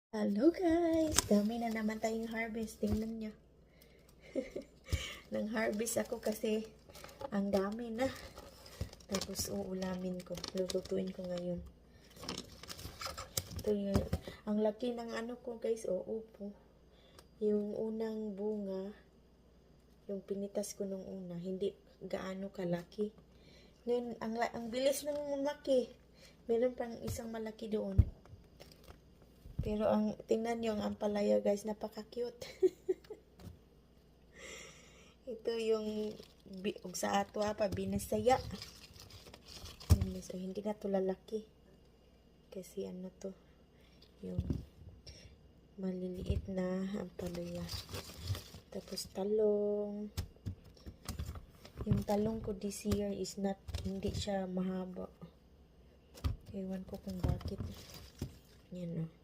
Hello guys! Dami na naman tayong harvest. Tingnan nyo. Nang harvest ako kasi ang dami na. Tapos uulamin ko. Lulutuin ko ngayon. Ito yun. Ang laki ng ano ko guys. Upo. Yung unang bunga. Yung pinitas ko nung una. Hindi gaano kalaki. Ngayon, ang bilis ng lumaki. Meron pang isang malaki doon. Pero tingnan nyo ang ampalaya guys, napaka-cute. Ito yung sa ato pa, binasaya. So, hindi na to lalaki. Kasi ano to, yung maliliit na ampalaya. Tapos talong. Yung talong ko this year is hindi siya mahaba. Ewan ko kung bakit. Yan o.